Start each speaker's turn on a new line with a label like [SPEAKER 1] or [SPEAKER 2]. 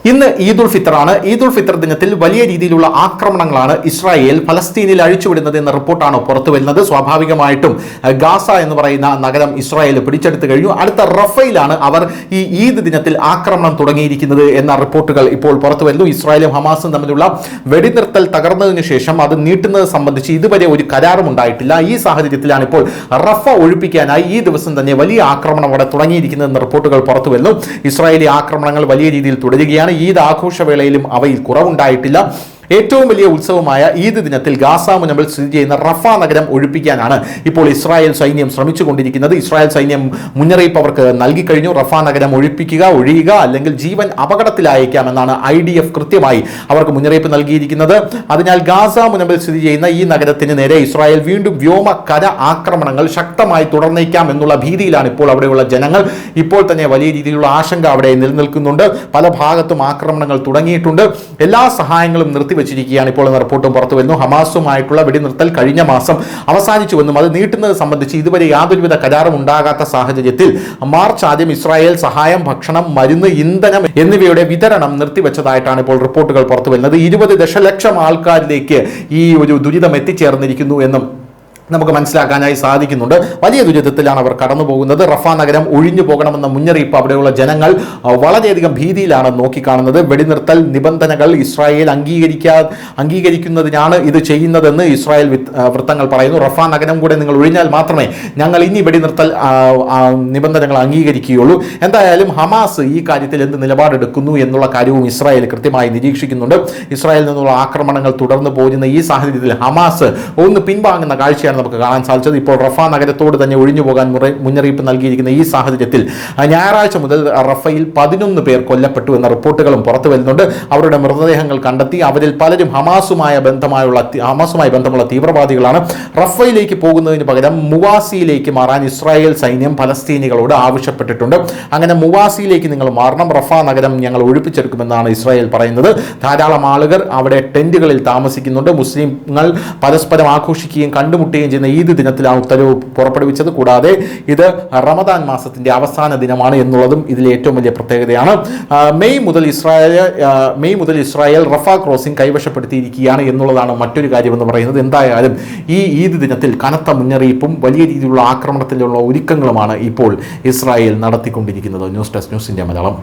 [SPEAKER 1] ഇന്ന് ഈദുൽ ഫിത്തറാണ്. ഈദുൽ ഫിത്തർ ദിനത്തിൽ വലിയ രീതിയിലുള്ള ആക്രമണങ്ങളാണ് ഇസ്രായേൽ ഫലസ്തീനിൽ അഴിച്ചുവിടുന്നത് എന്ന റിപ്പോർട്ടാണ് പുറത്തു വരുന്നത്. സ്വാഭാവികമായിട്ടും ഗാസ എന്ന് പറയുന്ന നഗരം ഇസ്രായേൽ പിടിച്ചെടുത്തു കഴിഞ്ഞു. അടുത്ത റഫയിലാണ് അവർ ഈ ഈദ് ദിനത്തിൽ ആക്രമണം തുടങ്ങിയിരിക്കുന്നത് എന്ന റിപ്പോർട്ടുകൾ ഇപ്പോൾ പുറത്തു വരുന്നു. ഇസ്രായേലും ഹമാസും തമ്മിലുള്ള വെടിനിർത്തൽ തകർന്നതിനു ശേഷം അത് നീട്ടുന്നത് സംബന്ധിച്ച് ഇതുവരെ ഒരു കരാറും ഉണ്ടായിട്ടില്ല. ഈ സാഹചര്യത്തിലാണ് ഇപ്പോൾ റഫ ഒഴിപ്പിക്കാനായി ഈ ദിവസം തന്നെ വലിയ ആക്രമണം അവിടെ തുടങ്ങിയിരിക്കുന്നതെന്ന റിപ്പോർട്ടുകൾ പുറത്തു വരുന്നു. ഇസ്രായേലി ആക്രമണങ്ങൾ വലിയ രീതിയിൽ തുടരുകയാണ്. ഈദ് ആഘോഷവേളയിലും അവയിൽ കുറവുണ്ടായിട്ടില്ല. ഏറ്റവും വലിയ ഉത്സവമായ ഈദ് ദിനത്തിൽ ഗാസ മുനമ്പിൽ സ്ഥിതി ചെയ്യുന്ന റഫ നഗരം ഒഴിപ്പിക്കാനാണ് ഇപ്പോൾ ഇസ്രായേൽ സൈന്യം ശ്രമിച്ചുകൊണ്ടിരിക്കുന്നത്. ഇസ്രായേൽ സൈന്യം മുന്നറിയിപ്പ് അവർക്ക് നൽകിക്കഴിഞ്ഞു. റഫ നഗരം ഒഴിയുക അല്ലെങ്കിൽ ജീവൻ അപകടത്തിലായേക്കാമെന്നാണ് IDF കൃത്യമായി അവർക്ക് മുന്നറിയിപ്പ് നൽകിയിരിക്കുന്നത്. അതിനാൽ ഗാസ മുനമ്പിൽ സ്ഥിതി ചെയ്യുന്ന ഈ നഗരത്തിന് നേരെ ഇസ്രായേൽ വീണ്ടും വ്യോമ കര ആക്രമണങ്ങൾ ശക്തമായി തുടർന്നേക്കാം എന്നുള്ള ഭീതിയിലാണ് ഇപ്പോൾ അവിടെയുള്ള ജനങ്ങൾ. ഇപ്പോൾ തന്നെ വലിയ രീതിയിലുള്ള ആശങ്ക അവിടെ നിലനിൽക്കുന്നുണ്ട്. പല ഭാഗത്തും ആക്രമണങ്ങൾ തുടങ്ങിയിട്ടുണ്ട്. എല്ലാ സഹായങ്ങളും വെച്ചിരിക്കുകയാണ് ഇപ്പോൾ എന്ന റിപ്പോർട്ടും പുറത്തു വരുന്നു. ഹമാസുമായിട്ടുള്ള വെടിനിർത്തൽ കഴിഞ്ഞ മാസം അവസാനിച്ചുവെന്നും അത് നീട്ടുന്നത് സംബന്ധിച്ച് ഇതുവരെ യാതൊരുവിധ കരാറും ഉണ്ടാകാത്ത സാഹചര്യത്തിൽ മാർച്ച് ആദ്യം ഇസ്രായേൽ സഹായം, ഭക്ഷണം, മരുന്ന്, ഇന്ധനം എന്നിവയുടെ വിതരണം നിർത്തിവെച്ചതായിട്ടാണ് ഇപ്പോൾ റിപ്പോർട്ടുകൾ പുറത്തു വരുന്നത്. 20 ദശലക്ഷം ആൾക്കാരിലേക്ക് ഈ ഒരു ദുരിതം എത്തിച്ചേർന്നിരിക്കുന്നു എന്നും നമുക്ക് മനസ്സിലാക്കാനായി സാധിക്കുന്നുണ്ട്. വലിയ ദുരിതത്തിലാണ് അവർ കടന്നു പോകുന്നത്. റഫ നഗരം ഒഴിഞ്ഞു പോകണമെന്ന മുന്നറിയിപ്പ് അവിടെയുള്ള ജനങ്ങൾ വളരെയധികം ഭീതിയിലാണ് നോക്കിക്കാണുന്നത്. വെടിനിർത്തൽ നിബന്ധനകൾ ഇസ്രായേൽ അംഗീകരിക്കുന്നതിനാണ് ഇത് ചെയ്യുന്നതെന്ന് ഇസ്രായേൽ വൃത്തങ്ങൾ പറയുന്നു. റഫ നഗരം കൂടെ നിങ്ങൾ ഒഴിഞ്ഞാൽ മാത്രമേ ഞങ്ങൾ ഇനി വെടിനിർത്തൽ നിബന്ധനകൾ അംഗീകരിക്കുകയുള്ളൂ. എന്തായാലും ഹമാസ് ഈ കാര്യത്തിൽ എന്ത് നിലപാടെടുക്കുന്നു എന്നുള്ള കാര്യവും ഇസ്രായേൽ കൃത്യമായി നിരീക്ഷിക്കുന്നുണ്ട്. ഇസ്രായേലിൽ നിന്നുള്ള ആക്രമണങ്ങൾ തുടർന്നു പോകുന്ന ഈ സാഹചര്യത്തിൽ ഹമാസ് ഒന്ന് പിൻവാങ്ങുന്ന കാഴ്ചയാണ് നമുക്ക് കാണാൻ സാധിച്ചത്. ഇപ്പോൾ റഫ നഗരത്തോട് തന്നെ ഒഴിഞ്ഞു പോകാൻ മുന്നറിയിപ്പ് നൽകിയിരിക്കുന്ന ഈ സാഹചര്യത്തിൽ ഞായറാഴ്ച മുതൽ റഫയിൽ 11 പേർ കൊല്ലപ്പെട്ടു എന്ന റിപ്പോർട്ടുകളും പുറത്തു വരുന്നുണ്ട്. അവരുടെ മൃതദേഹങ്ങൾ കണ്ടെത്തി. അവരിൽ പലരും ഹമാസുമായി ബന്ധമുള്ള തീവ്രവാദികളാണ്. റഫയിലേക്ക് പോകുന്നതിന് പകരം മുവാസിയിലേക്ക് മാറാൻ ഇസ്രായേൽ സൈന്യം ഫലസ്തീനികളോട് ആവശ്യപ്പെട്ടിട്ടുണ്ട്. അങ്ങനെ മുവാസിയിലേക്ക് നിങ്ങൾ മാറണം, റഫ നഗരം ഞങ്ങൾ ഒഴിപ്പിച്ചെടുക്കുമെന്നാണ് ഇസ്രായേൽ പറയുന്നത്. ധാരാളം ആളുകൾ അവിടെ ടെന്റുകളിൽ താമസിക്കുന്നുണ്ട്. മുസ്ലിങ്ങൾ പരസ്പരം ആഘോഷിക്കുകയും കണ്ടുമുട്ടുകയും ചെയ്യുന്ന ഈദ് ദിനത്തിലാണ് ഉത്തരവ് പുറപ്പെടുവിച്ചത്. കൂടാതെ ഇത് റമദാൻ മാസത്തിന്റെ അവസാന ദിനമാണ് എന്നുള്ളതും ഇതിലെ ഏറ്റവും വലിയ പ്രത്യേകതയാണ്. മെയ് മുതൽ ഇസ്രായേൽ റഫ ക്രോസിംഗ് കൈവശപ്പെടുത്തിയിരിക്കുകയാണ് എന്നുള്ളതാണ് മറ്റൊരു കാര്യമെന്ന് പറയുന്നത്. എന്തായാലും ഈ ഈദ് ദിനത്തിൽ കനത്ത മുന്നറിയിപ്പും വലിയ രീതിയിലുള്ള ആക്രമണത്തിലുള്ള ഒരുക്കങ്ങളുമാണ് ഇപ്പോൾ ഇസ്രായേൽ നടത്തിക്കൊണ്ടിരിക്കുന്നത്. News desk, news India Malayalam.